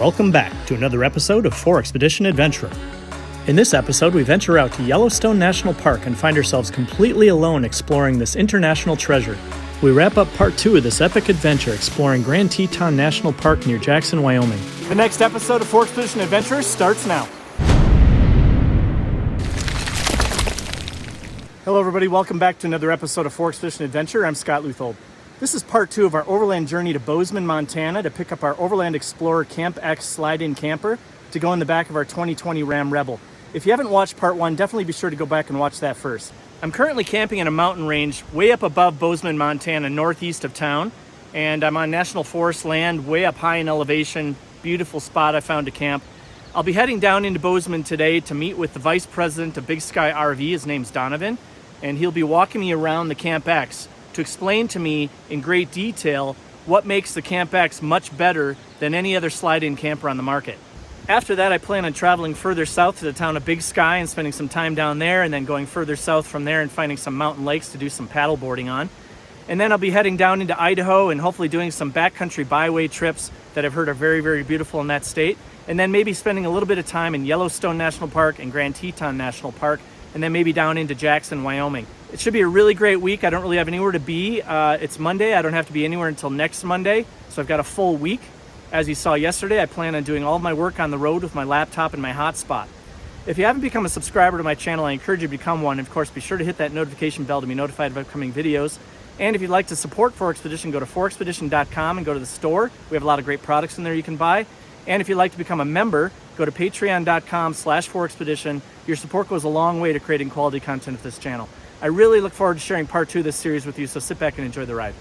Welcome back to another episode of 4Expedition Adventurer. In this episode, we venture out to Yellowstone National Park and find ourselves completely alone exploring this international treasure. We wrap up part 2 of this epic adventure exploring Grand Teton National Park near Jackson, Wyoming. The next episode of 4Expedition Adventure starts now. Hello everybody, welcome back to another episode of 4Expedition Adventure. I'm Scott Leuthold. This is part 2 of our overland journey to Bozeman, Montana to pick up our Overland Explorer Camp X slide-in camper to go in the back of our 2020 Ram Rebel. If you haven't watched part 1, definitely be sure to go back and watch that first. I'm currently camping in a mountain range way up above Bozeman, Montana, northeast of town, and I'm on national forest land way up high in elevation. Beautiful spot I found to camp. I'll be heading down into Bozeman today to meet with the vice president of Big Sky RV. His name's Donovan, and he'll be walking me around the Camp X to explain to me in great detail what makes the Camp X much better than any other slide-in camper on the market. After that, I plan on traveling further south to the town of Big Sky and spending some time down there, and then going further south from there and finding some mountain lakes to do some paddle boarding on. And then I'll be heading down into Idaho and hopefully doing some backcountry byway trips that I've heard are very, very beautiful in that state. And then maybe spending a little bit of time in Yellowstone National Park and Grand Teton National Park, and then maybe down into Jackson, Wyoming. It should be a really great week. I don't really have anywhere to be. It's Monday. I don't have to be anywhere until next Monday, so I've got a full week. As you saw yesterday, I plan on doing all of my work on the road with my laptop and my hotspot. If you haven't become a subscriber to my channel, I encourage you to become one. And of course, be sure to hit that notification bell to be notified of upcoming videos. And if you'd like to support 4Expedition, go to 4expedition.com and go to the store. We have a lot of great products in there you can buy. And if you'd like to become a member, go to patreon.com/4Expedition. Your support goes a long way to creating quality content for this channel. I really look forward to sharing part 2 of this series with you, so sit back and enjoy the ride.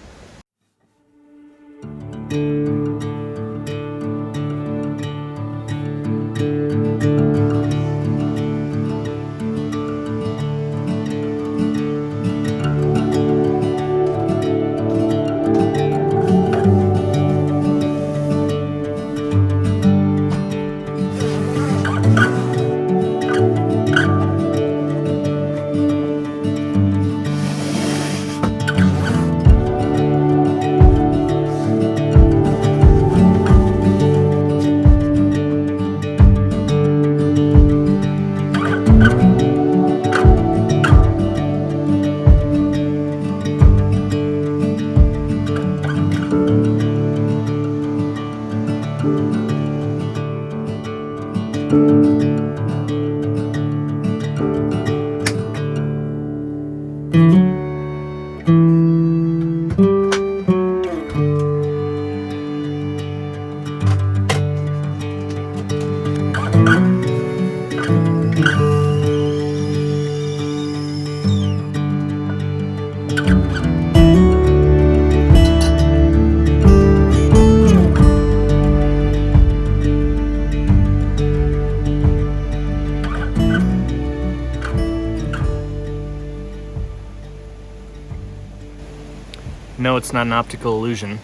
No, it's not an optical illusion.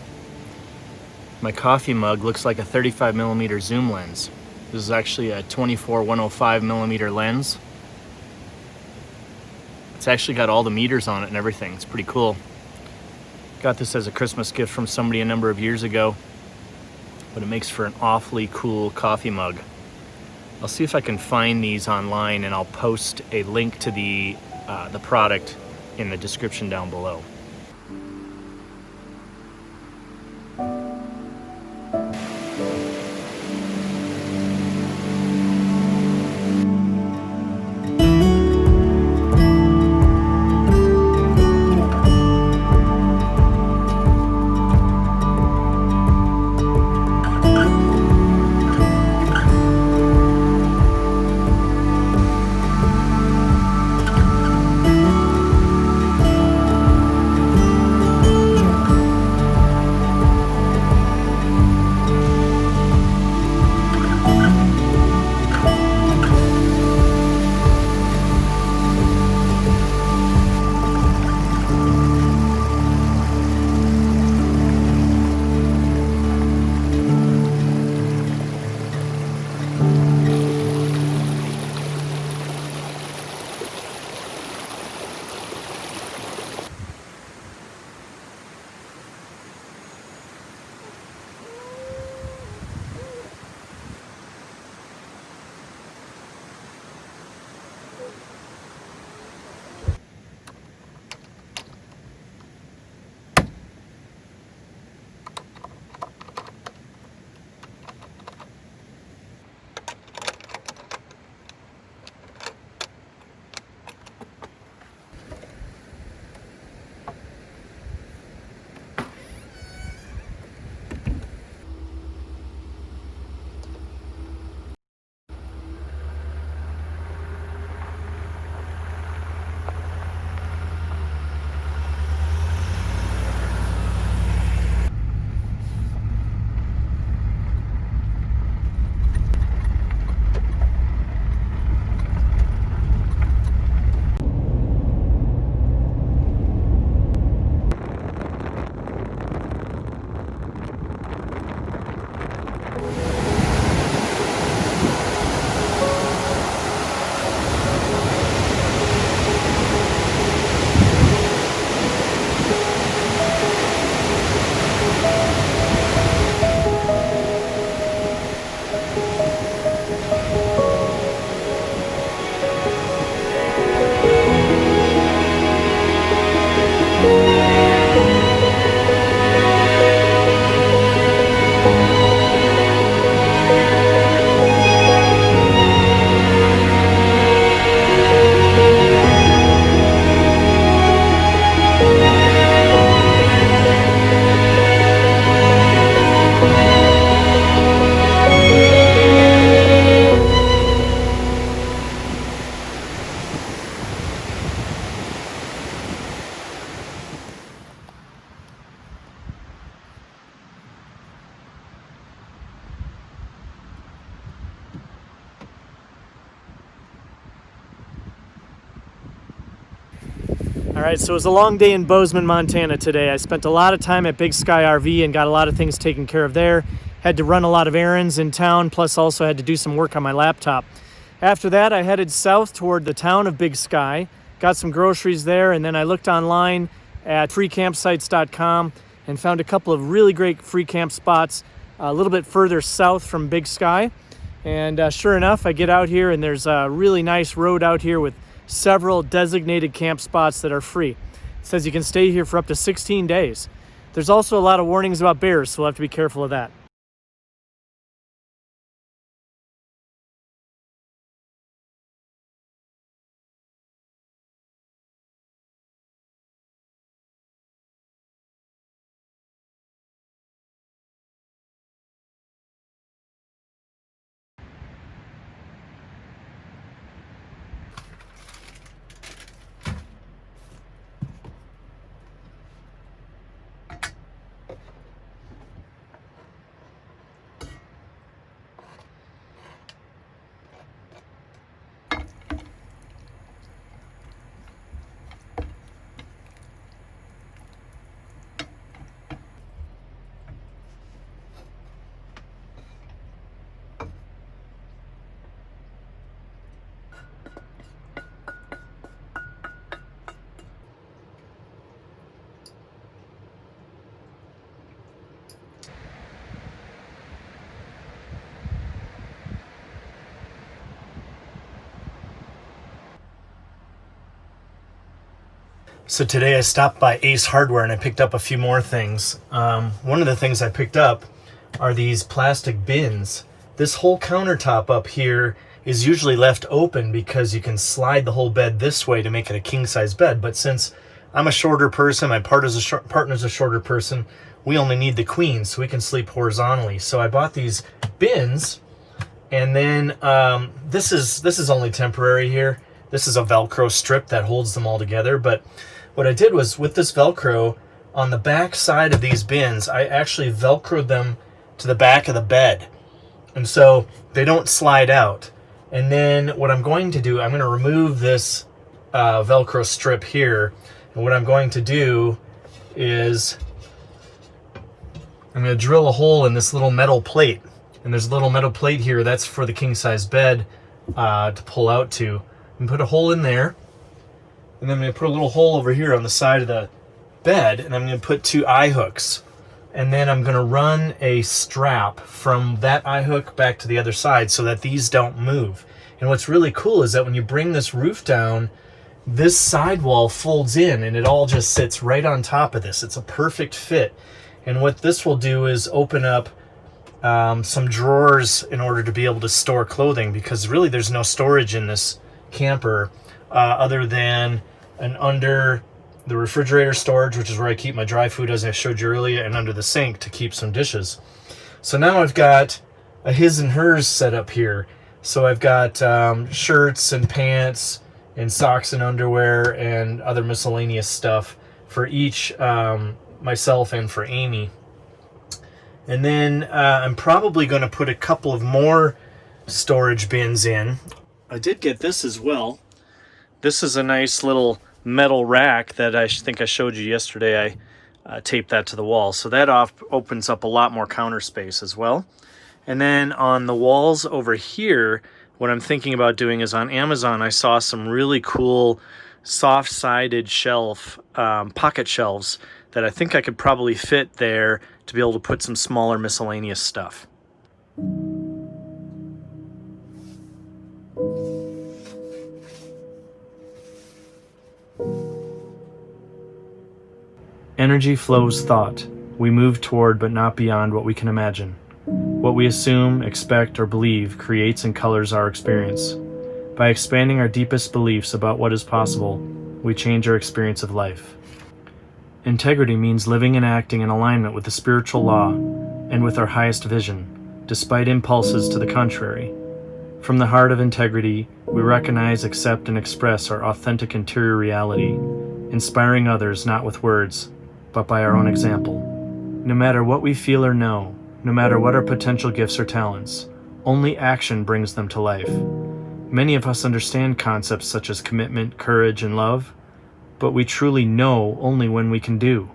My coffee mug looks like a 35mm zoom lens. This is actually a 24-105mm lens. It's actually got all the meters on it and everything. It's pretty cool. Got this as a Christmas gift from somebody a number of years ago, but it makes for an awfully cool coffee mug. I'll see if I can find these online, and I'll post a link to the product in the description down below. right, so it was a long day in Bozeman, Montana today. I spent a lot of time at Big Sky RV and got a lot of things taken care of there. Had to run a lot of errands in town, plus also had to do some work on my laptop. After that, I headed south toward the town of Big Sky, got some groceries there, and then I looked online at freecampsites.com and found a couple of really great free camp spots a little bit further south from Big Sky. And sure enough, I get out here and there's a really nice road out here with several designated camp spots that are free. It says you can stay here for up to 16 days. There's also a lot of warnings about bears, so we'll have to be careful of that. So today I stopped by Ace Hardware and I picked up a few more things. One of the things I picked up are these plastic bins. This whole countertop up here is usually left open because you can slide the whole bed this way to make it a king-size bed. But since I'm a shorter person, my partner's a shorter person, we only need the queen so we can sleep horizontally. So I bought these bins, and then this is only temporary here. This is a Velcro strip that holds them all together, but what I did was, with this Velcro, on the back side of these bins, I actually Velcroed them to the back of the bed. And so they don't slide out. And then what I'm going to do, I'm going to remove this Velcro strip here. And what I'm going to do is I'm going to drill a hole in this little metal plate. And there's a little metal plate here. That's for the king-size bed to pull out to. And put a hole in there. And then I'm going to put a little hole over here on the side of the bed, and I'm going to put 2 eye hooks. And then I'm going to run a strap from that eye hook back to the other side so that these don't move. And what's really cool is that when you bring this roof down, this sidewall folds in and it all just sits right on top of this. It's a perfect fit. And what this will do is open up some drawers in order to be able to store clothing, because really there's no storage in this camper other than an under the refrigerator storage, which is where I keep my dry food, as I showed you earlier, and under the sink to keep some dishes. So now I've got a his and hers set up here. So I've got shirts and pants and socks and underwear and other miscellaneous stuff for each, myself and for Amy. And then I'm probably going to put a couple of more storage bins in. I did get this as well. This is a nice little metal rack that I think I showed you yesterday. I taped that to the wall. So that opens up a lot more counter space as well. And then on the walls over here, what I'm thinking about doing is, on Amazon, I saw some really cool soft-sided shelf, pocket shelves that I think I could probably fit there to be able to put some smaller miscellaneous stuff. Energy flows thought. We move toward but not beyond what we can imagine. What we assume, expect, or believe creates and colors our experience. By expanding our deepest beliefs about what is possible, we change our experience of life. Integrity means living and acting in alignment with the spiritual law and with our highest vision, despite impulses to the contrary. From the heart of integrity, we recognize, accept, and express our authentic interior reality, inspiring others not with words, but by our own example. No matter what we feel or know, no matter what our potential gifts or talents, only action brings them to life. Many of us understand concepts such as commitment, courage, and love, But we truly know only when we can do.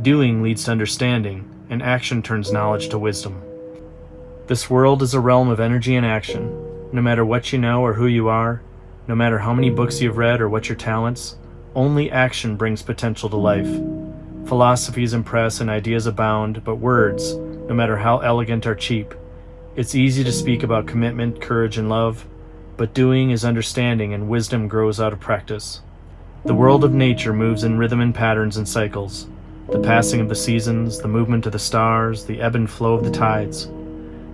Doing leads to understanding, and action turns knowledge to wisdom. This world is a realm of energy and action. No matter what you know or who you are, no matter how many books you've read or what your talents, only action brings potential to life. Philosophies impress and ideas abound, but words, no matter how elegant, are cheap. It's easy to speak about commitment, courage, and love, but doing is understanding, and wisdom grows out of practice. The world of nature moves in rhythm and patterns and cycles. The passing of the seasons, the movement of the stars, the ebb and flow of the tides.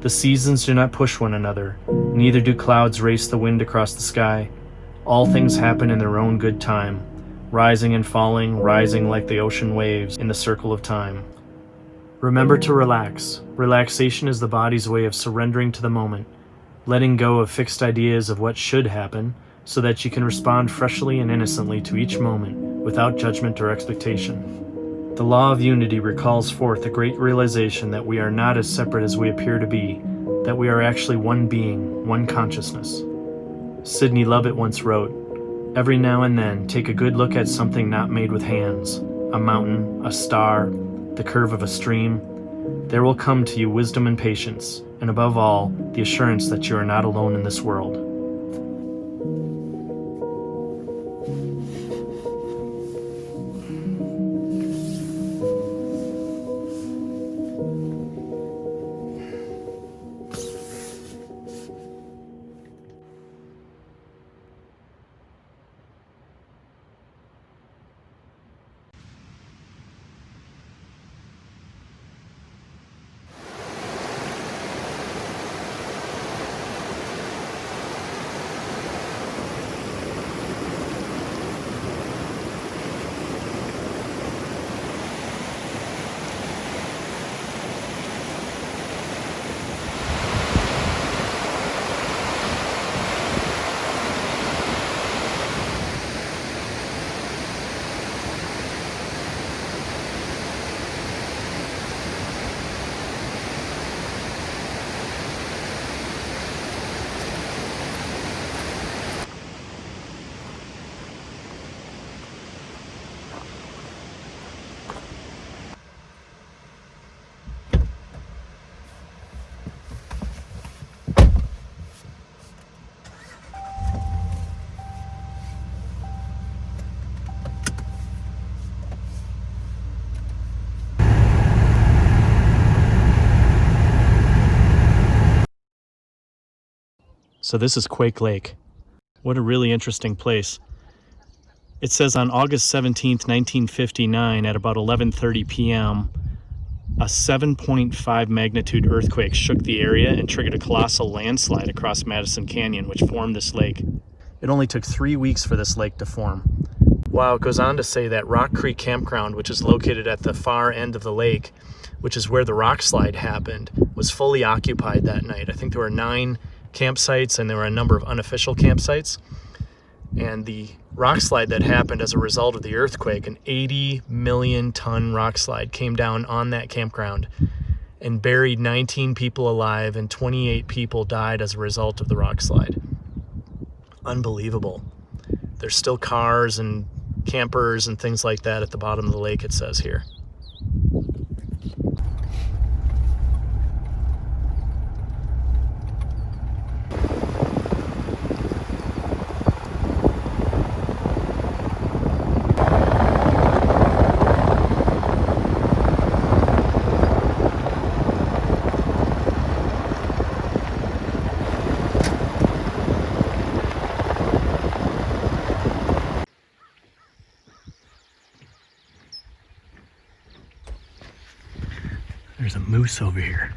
The seasons do not push one another, neither do clouds race the wind across the sky. All things happen in their own good time, rising and falling, rising like the ocean waves in the circle of time. Remember to relax. Relaxation is the body's way of surrendering to the moment, letting go of fixed ideas of what should happen, so that you can respond freshly and innocently to each moment, without judgment or expectation. The law of unity recalls forth the great realization that we are not as separate as we appear to be, that we are actually one being, one consciousness. Sidney Lumet once wrote, "Every now and then, take a good look at something not made with hands, a mountain, a star, the curve of a stream. There will come to you wisdom and patience, and above all, the assurance that you are not alone in this world." So this is Quake Lake. What a really interesting place. It says on August 17th, 1959, at about 11:30 p.m., a 7.5 magnitude earthquake shook the area and triggered a colossal landslide across Madison Canyon, which formed this lake. It only took 3 weeks for this lake to form. Wow, it goes on to say that Rock Creek Campground, which is located at the far end of the lake, which is where the rock slide happened, was fully occupied that night. I think there were 9 campsites, and there were a number of unofficial campsites. And the rock slide that happened as a result of the earthquake, an 80 million ton rock slide, came down on that campground and buried 19 people alive, and 28 people died as a result of the rock slide. Unbelievable. There's still cars and campers and things like that at the bottom of the lake, it says here. There's a moose over here.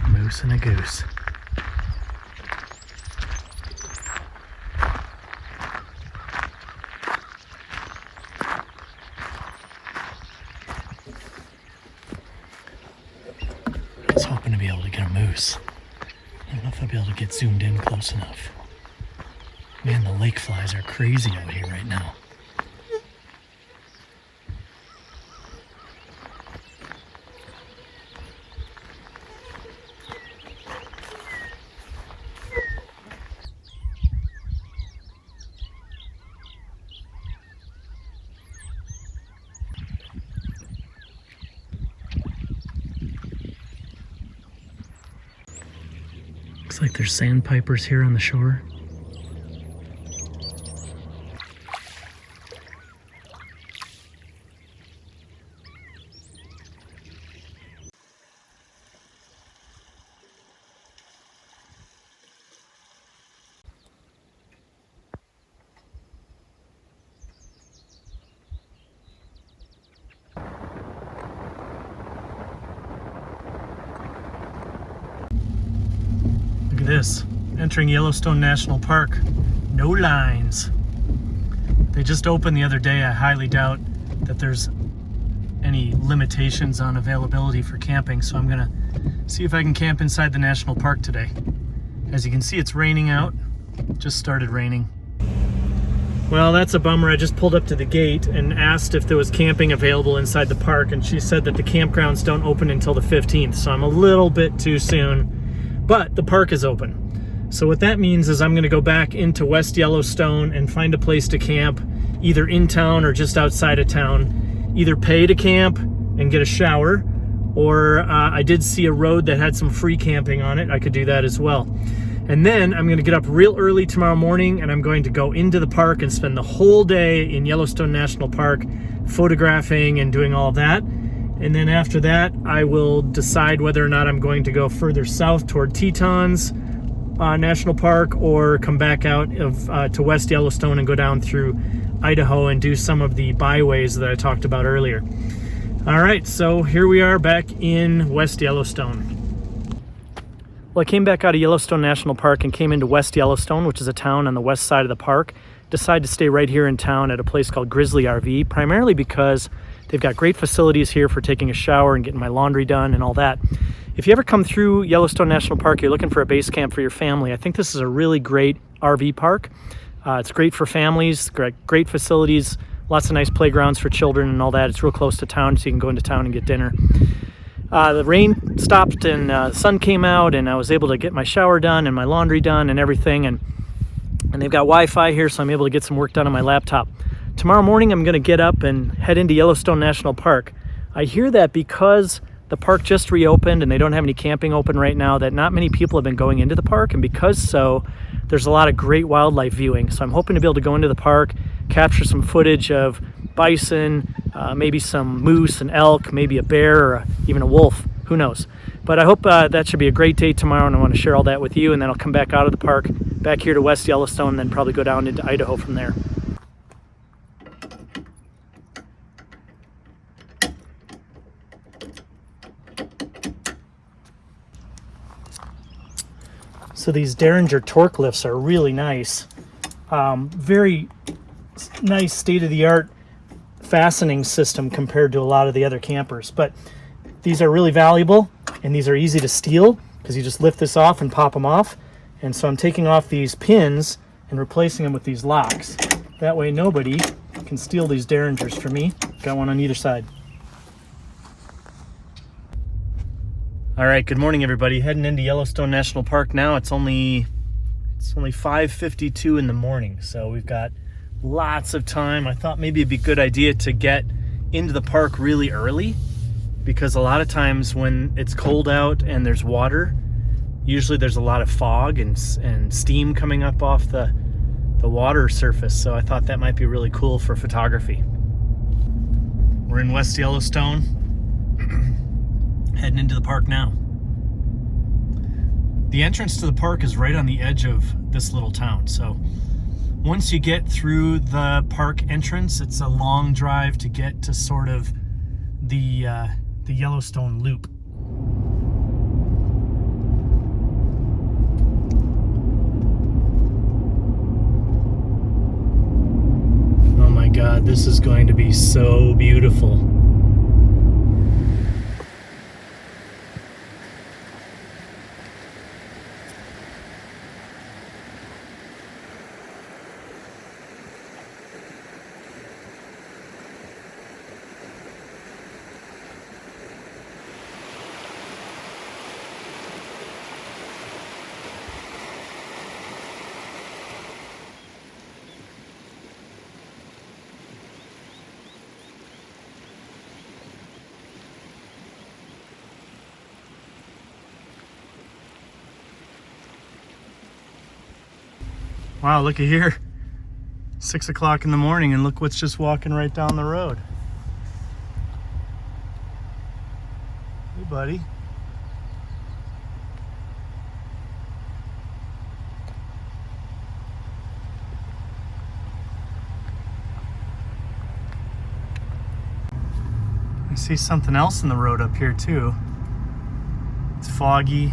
A moose and a goose. I was hoping to be able to get a moose. I don't know if I'll be able to get zoomed in close enough. Man, the lake flies are crazy out here right now. Looks like there's sandpipers here on the shore. Look at this, entering Yellowstone National Park, no lines. They just opened the other day. I highly doubt that there's any limitations on availability for camping, so I'm gonna see if I can camp inside the national park today. As you can see, it's raining out, just started raining. Well, that's a bummer. I just pulled up to the gate and asked if there was camping available inside the park, and she said that the campgrounds don't open until the 15th, so I'm a little bit too soon. But the park is open. So what that means is I'm going to go back into West Yellowstone and find a place to camp, either in town or just outside of town. Either pay to camp and get a shower, or I did see a road that had some free camping on it. I could do that as well. And then I'm going to get up real early tomorrow morning, and I'm going to go into the park and spend the whole day in Yellowstone National Park photographing and doing all that. And then after that, I will decide whether or not I'm going to go further south toward Tetons National Park, or come back out to West Yellowstone and go down through Idaho and do some of the byways that I talked about earlier. All right, so here we are back in West Yellowstone. Well, I came back out of Yellowstone National Park and came into West Yellowstone, which is a town on the west side of the park. Decided to stay right here in town at a place called Grizzly RV, primarily because they've got great facilities here for taking a shower and getting my laundry done and all that. If you ever come through Yellowstone National Park, you're looking for a base camp for your family, I think this is a really great RV park. It's great for families, great facilities, lots of nice playgrounds for children and all that. It's real close to town, so you can go into town and get dinner. The rain stopped and the sun came out, and I was able to get my shower done and my laundry done and everything. And they've got Wi-Fi here, so I'm able to get some work done on my laptop. Tomorrow morning, I'm going to get up and head into Yellowstone National Park. I hear that because the park just reopened and they don't have any camping open right now, that not many people have been going into the park, and because so, there's a lot of great wildlife viewing. So I'm hoping to be able to go into the park, capture some footage of bison, maybe some moose and elk, maybe a bear, or even a wolf, who knows. But I hope that should be a great day tomorrow, and I want to share all that with you, and then I'll come back out of the park, back here to West Yellowstone, and then probably go down into Idaho from there. So these Derringer torque lifts are really nice. Very nice state-of-the-art fastening system compared to a lot of the other campers. But these are really valuable, and these are easy to steal because you just lift this off and pop them off. And so I'm taking off these pins and replacing them with these locks. That way nobody can steal these Derringers from me. Got one on either side. All right, good morning, everybody. Heading into Yellowstone National Park now. It's only 5:52 in the morning, so we've got lots of time. I thought maybe it'd be a good idea to get into the park really early, because a lot of times when it's cold out and there's water, usually there's a lot of fog and steam coming up off the water surface. So I thought that might be really cool for photography. We're in West Yellowstone. Heading into the park now. The entrance to the park is right on the edge of this little town. So once you get through the park entrance, it's a long drive to get to sort of the Yellowstone Loop. Oh my God, this is going to be so beautiful. Wow, look at here. 6 o'clock in the morning and look what's just walking right down the road. Hey, buddy. I see something else in the road up here too. It's foggy.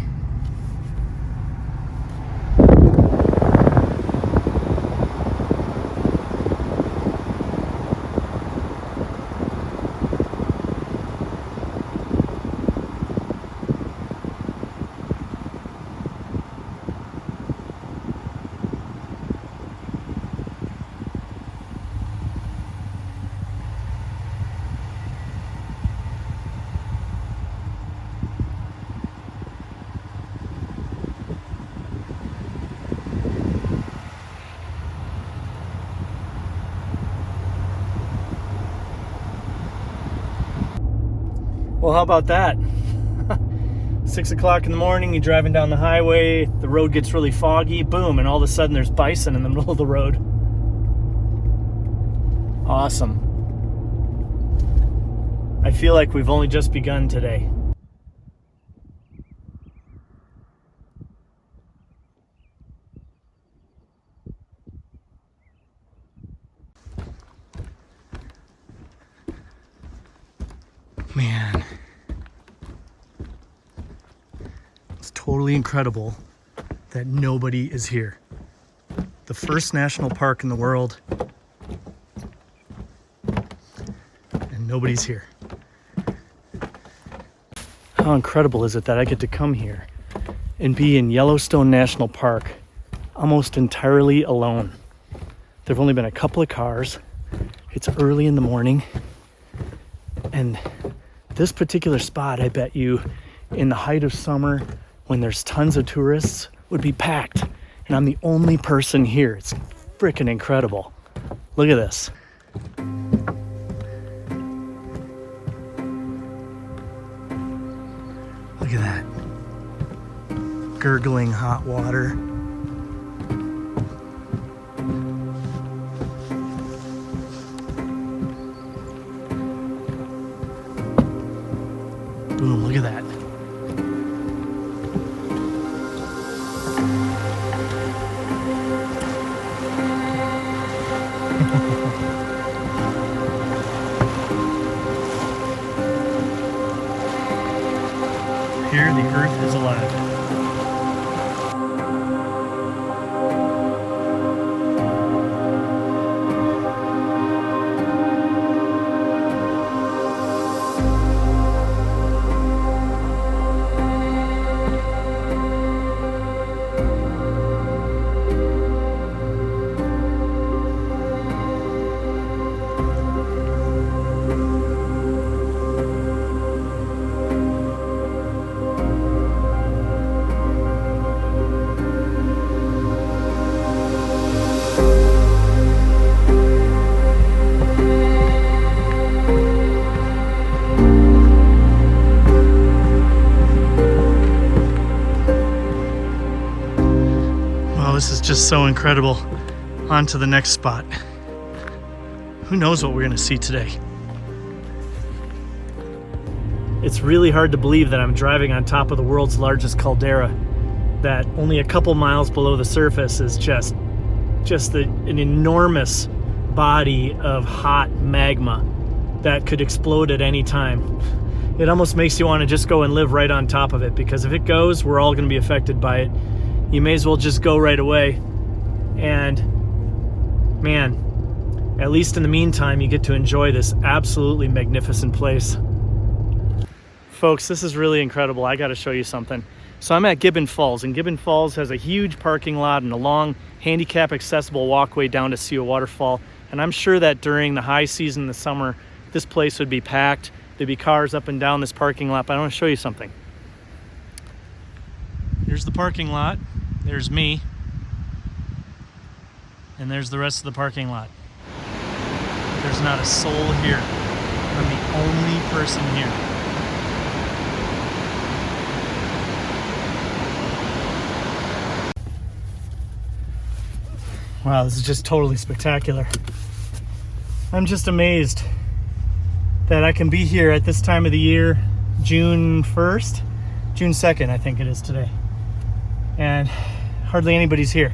Well, how about that? 6 o'clock in the morning, you're driving down the highway, the road gets really foggy, boom, and all of a sudden there's bison in the middle of the road. Awesome. I feel like we've only just begun today. Man, it's totally incredible that nobody is here. The first national park in the world, and nobody's here. How incredible is it that I get to come here and be in Yellowstone National Park almost entirely alone? There've only been a couple of cars. It's early in the morning, and this particular spot, I bet you, in the height of summer, when there's tons of tourists, would be packed. And I'm the only person here. It's freaking incredible. Look at this. Look at that. Gurgling hot water. Boom, look at that. Here, the earth is alive. This is just so incredible. On to the next spot. Who knows what we're gonna see today? It's really hard to believe that I'm driving on top of the world's largest caldera, that only a couple miles below the surface is just an enormous body of hot magma that could explode at any time. It almost makes you want to just go and live right on top of it, because if it goes, we're all going to be affected by it. You may as well just go right away. And man, at least in the meantime, you get to enjoy this absolutely magnificent place. Folks, this is really incredible. I got to show you something. So I'm at Gibbon Falls, and Gibbon Falls has a huge parking lot and a long handicap accessible walkway down to see a waterfall. And I'm sure that during the high season in the summer, this place would be packed. There'd be cars up and down this parking lot, but I want to show you something. Here's the parking lot. There's me. And there's the rest of the parking lot. There's not a soul here. I'm the only person here. Wow, this is just totally spectacular. I'm just amazed that I can be here at this time of the year, June 1st, June 2nd, I think it is today. And hardly anybody's here.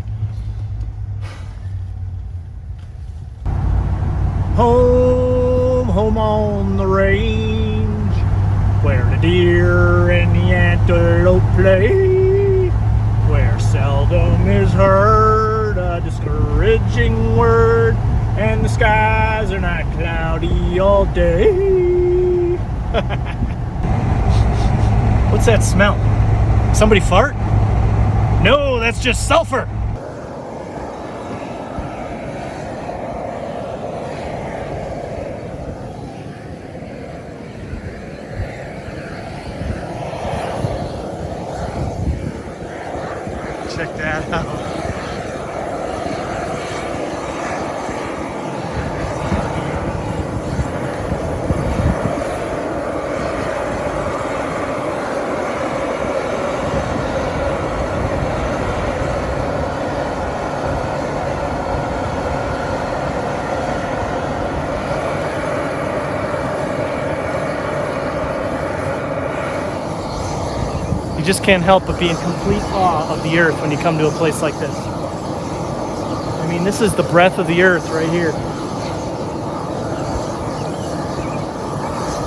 Home on the range, where the deer and the antelope play, where seldom is heard a discouraging word, and the skies are not cloudy all day. What's that smell? Somebody fart? No, that's just sulfur. Check that out. You just can't help but be in complete awe of the earth when you come to a place like this. I mean, this is the breath of the earth right here.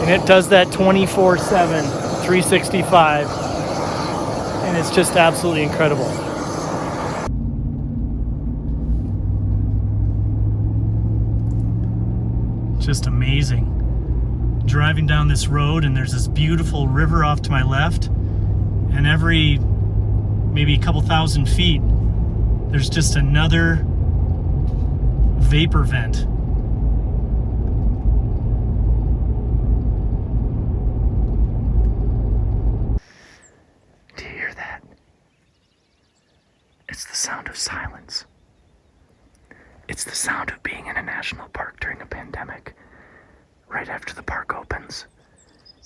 And it does that 24/7, 365. And it's just absolutely incredible. Just amazing. Driving down this road and there's this beautiful river off to my left. And every maybe a couple thousand feet, there's just another vapor vent. Do you hear that? It's the sound of silence. It's the sound of being in a national park during a pandemic, right after the park opens,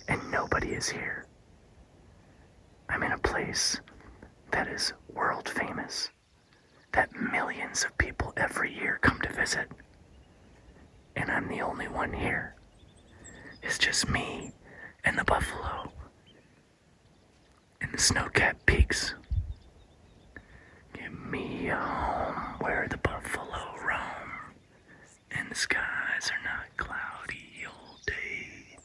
and nobody is here. I'm in a place that is world famous, that millions of people every year come to visit. And I'm the only one here. It's just me and the buffalo and the snow-capped peaks. Give me a home where the buffalo roam and the skies are not cloudy all day.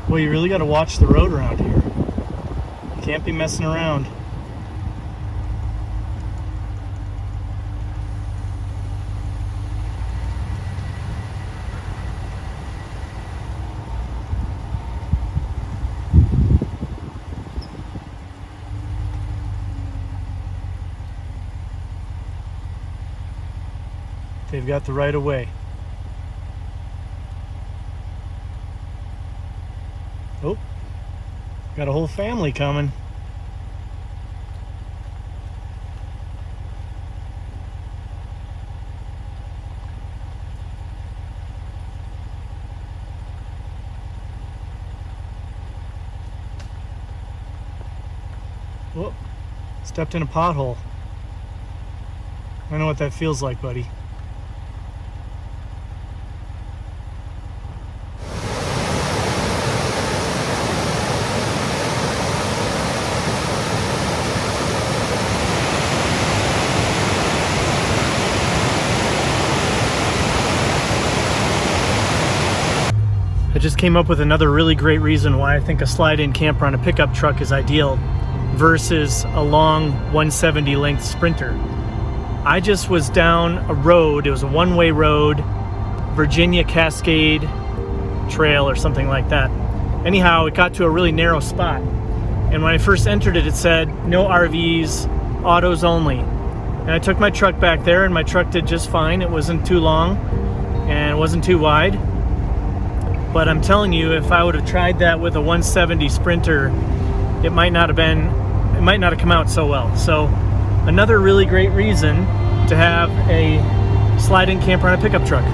Well, you really got to watch the road around here. You can't be messing around. They've got the right of way. Oh, got a whole family coming. Whoop, stepped in a pothole. I know what that feels like, buddy. I just came up with another really great reason why I think a slide-in camper on a pickup truck is ideal versus a long 170 length Sprinter. I just was down a road, it was a one-way road, Virginia Cascade Trail or something like that. Anyhow, it got to a really narrow spot. And when I first entered it, it said, no RVs, autos only. And I took my truck back there and my truck did just fine. It wasn't too long and it wasn't too wide. But I'm telling you, if I would have tried that with a 170 Sprinter, it might not have come out so well. So another really great reason to have a slide-in camper on a pickup truck.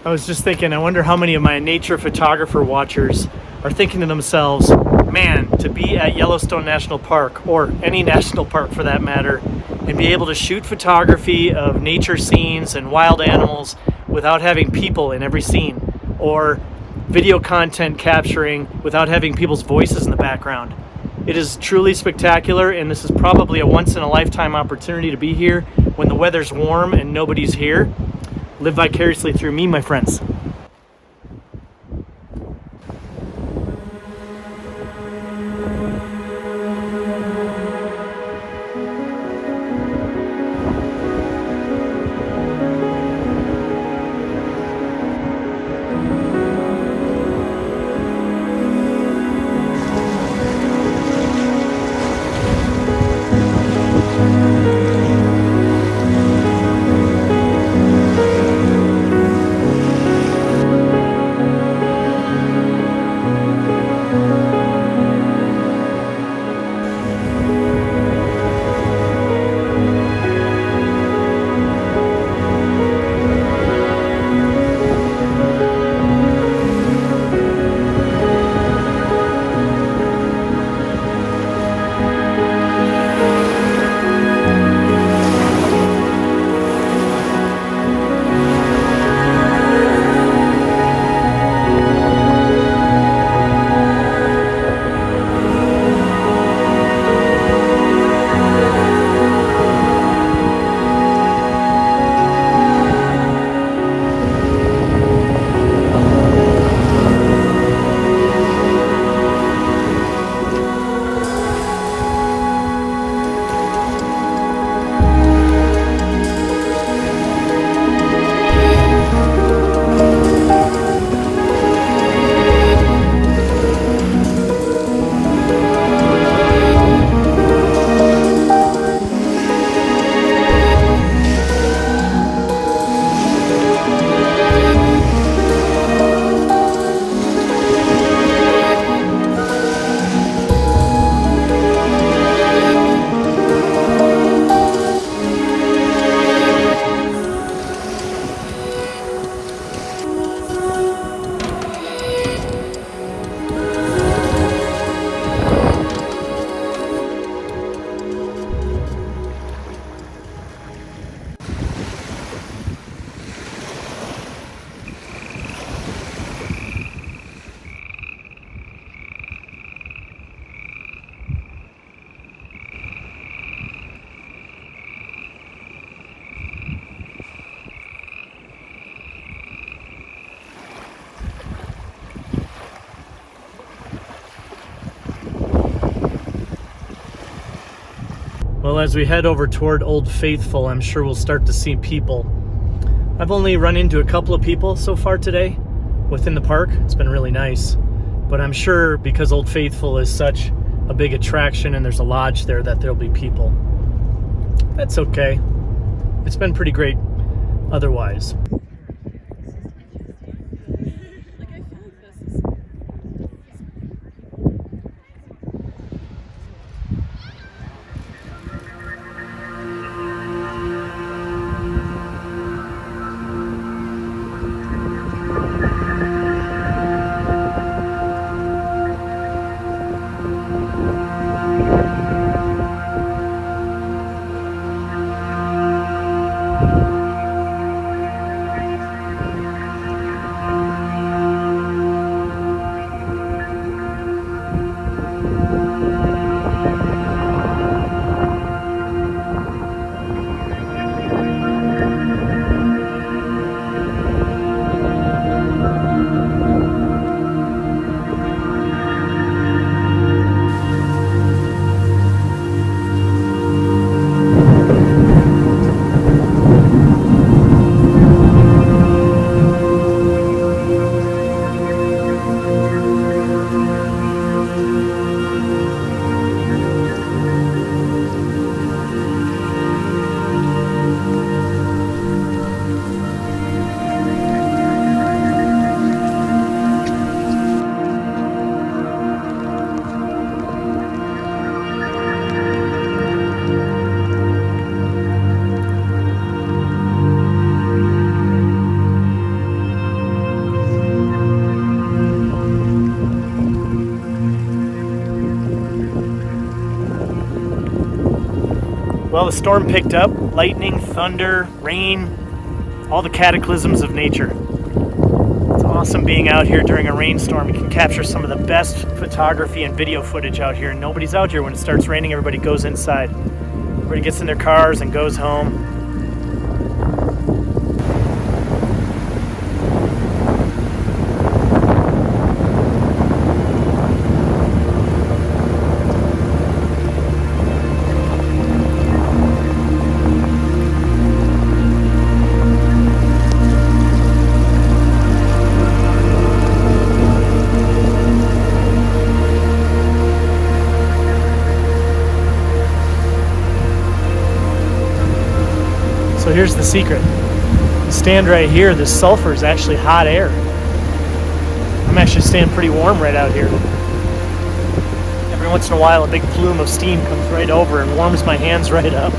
I was just thinking, I wonder how many of my nature photographer watchers are thinking to themselves, man, to be at Yellowstone National Park, or any national park for that matter, and be able to shoot photography of nature scenes and wild animals without having people in every scene, or video content capturing without having people's voices in the background. It is truly spectacular, and this is probably a once-in-a-lifetime opportunity to be here when the weather's warm and nobody's here. Live vicariously through me, my friends. Well, as we head over toward Old Faithful, I'm sure we'll start to see people. I've only run into a couple of people so far today within the park. It's been really nice. But I'm sure because Old Faithful is such a big attraction and there's a lodge there that there'll be people. That's okay. It's been pretty great otherwise. Well, the storm picked up. Lightning, thunder, rain, all the cataclysms of nature. It's awesome being out here during a rainstorm. You can capture some of the best photography and video footage out here. Nobody's out here when it starts raining. Everybody goes inside. Everybody gets in their cars and goes home. So here's the secret. Stand right here. This sulfur is actually hot air. I'm actually staying pretty warm right out here. Every once in a while, a big plume of steam comes right over and warms my hands right up.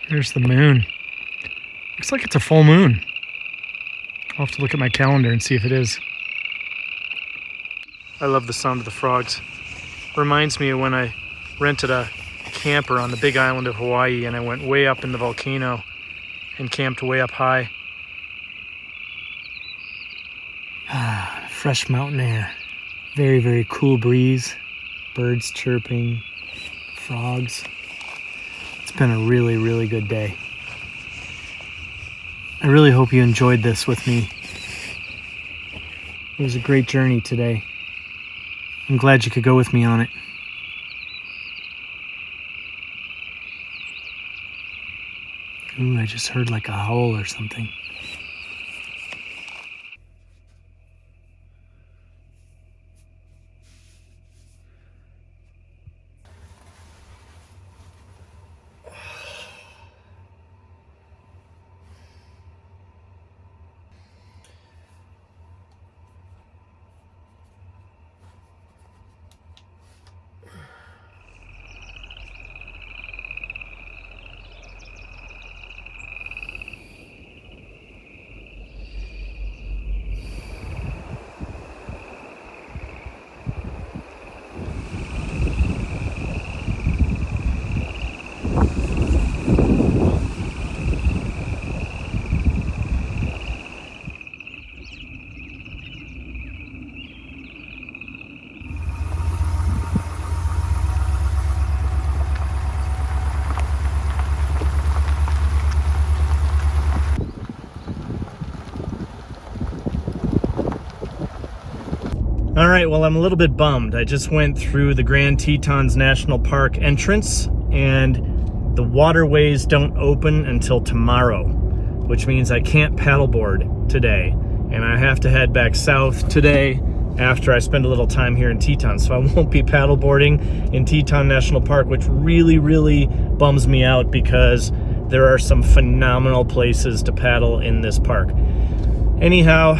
There's the moon. Looks like it's a full moon. I'll have to look at my calendar and see if it is. I love the sound of the frogs. Reminds me of when I rented a camper on the big island of Hawaii and I went way up in the volcano and camped way up high. Fresh mountain air. Very, very cool breeze. Birds chirping. Frogs. It's been a really, really good day. I really hope you enjoyed this with me. It was a great journey today. I'm glad you could go with me on it. Ooh, I just heard like a howl or something. All right, well, I'm a little bit bummed. I just went through the Grand Tetons National Park entrance, and the waterways don't open until tomorrow, which means I can't paddleboard today, and I have to head back south today after I spend a little time here in Teton. So I won't be paddleboarding in Teton National Park, which really, really bums me out because there are some phenomenal places to paddle in this park. Anyhow,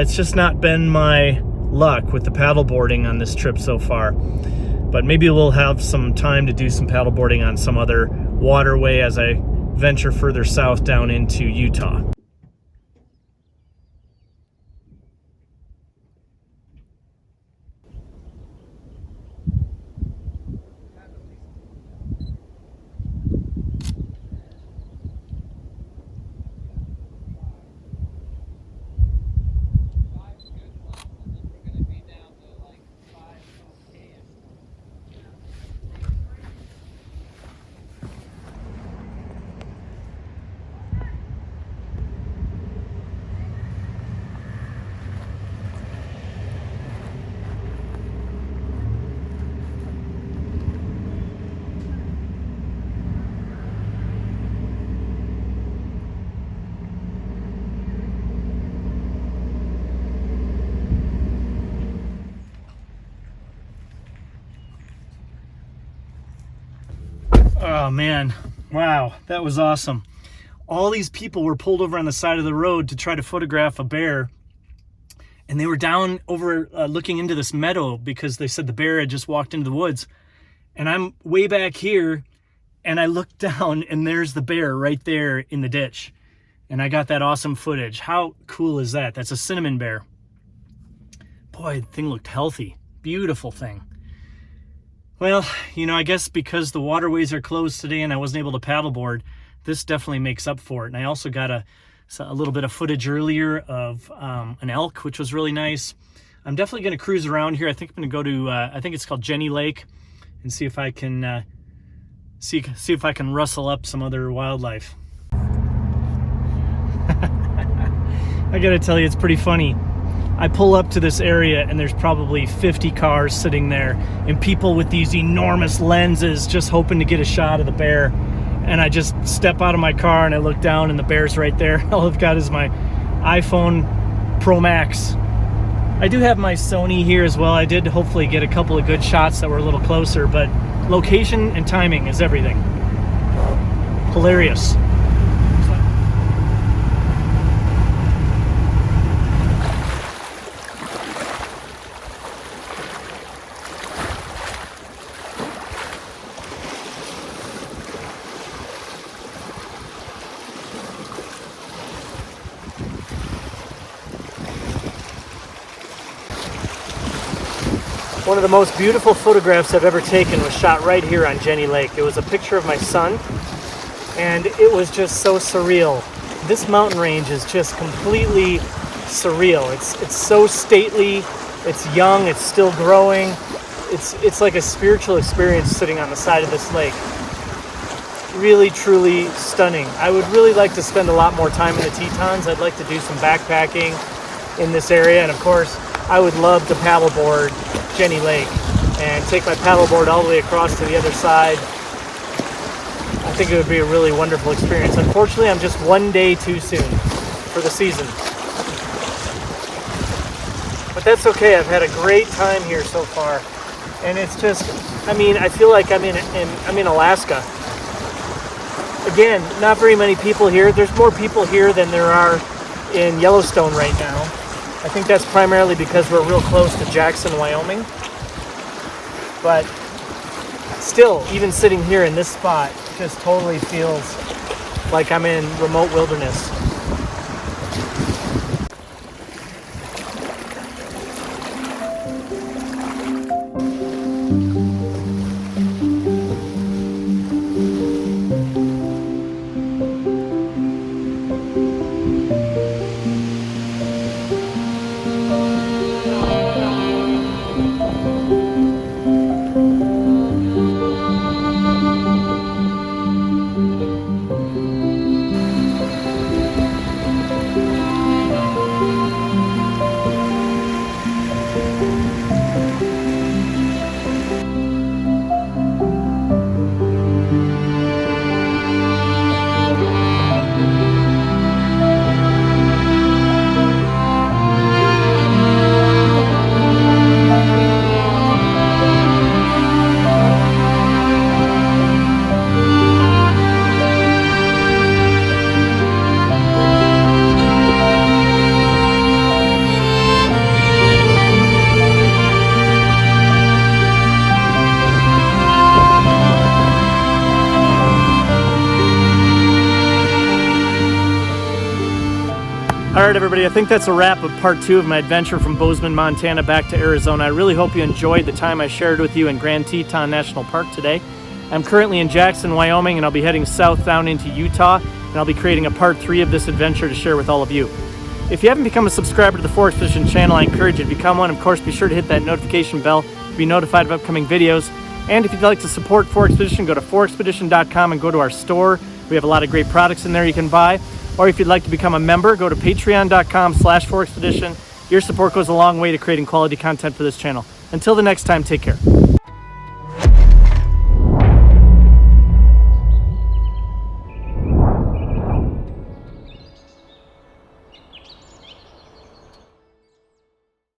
it's just not been my luck with the paddleboarding on this trip so far, but maybe we'll have some time to do some paddleboarding on some other waterway as I venture further south down into Utah. Oh man, wow, that was awesome. All these people were pulled over on the side of the road to try to photograph a bear, and they were down over looking into this meadow because they said the bear had just walked into the woods. And I'm way back here, and I looked down, and there's the bear right there in the ditch. And I got that awesome footage. How cool is that? That's a cinnamon bear. Boy, the thing looked healthy. Beautiful thing. Well, you know, I guess because the waterways are closed today and I wasn't able to paddleboard, this definitely makes up for it. And I also got a little bit of footage earlier of an elk, which was really nice. I'm definitely going to cruise around here. I think I'm going to go to, I think it's called Jenny Lake, and see if I can see if I can rustle up some other wildlife. I got to tell you, it's pretty funny. I pull up to this area and there's probably 50 cars sitting there and people with these enormous lenses just hoping to get a shot of the bear. And I just step out of my car and I look down and the bear's right there. All I've got is my iPhone Pro Max. I do have my Sony here as well. I did hopefully get a couple of good shots that were a little closer, but location and timing is everything. Hilarious. One of the most beautiful photographs I've ever taken was shot right here on Jenny Lake. It was a picture of my son, and it was just so surreal. This mountain range is just completely surreal. It's so stately, it's young, it's still growing. It's like a spiritual experience sitting on the side of this lake. really, truly stunning. I would really like to spend a lot more time in the Tetons. I'd like to do some backpacking in this area, and of course, I would love to paddleboard Jenny Lake and take my paddleboard all the way across to the other side. I think it would be a really wonderful experience. Unfortunately, I'm just one day too soon for the season. But that's okay. I've had a great time here so far. And it's just, I mean, I feel like I'm in Alaska. Again, not very many people here. There's more people here than there are in Yellowstone right now. I think that's primarily because we're real close to Jackson, Wyoming. But still, even sitting here in this spot just totally feels like I'm in remote wilderness. All right, everybody, I think that's a wrap of part 2 of my adventure from Bozeman, Montana back to Arizona. I really hope you enjoyed the time I shared with you in Grand Teton National Park today. I'm currently in Jackson, Wyoming, and I'll be heading south down into Utah, and I'll be creating a part 3 of this adventure to share with all of you. If you haven't become a subscriber to the Forks Fishing channel, I encourage you to become one. Of course, be sure to hit that notification bell to be notified of upcoming videos. And if you'd like to support Forks Expedition, go to forexpedition.com and go to our store. We have a lot of great products in there you can buy. Or if you'd like to become a member, go to patreon.com/forexpedition. Your support goes a long way to creating quality content for this channel. Until the next time, take care.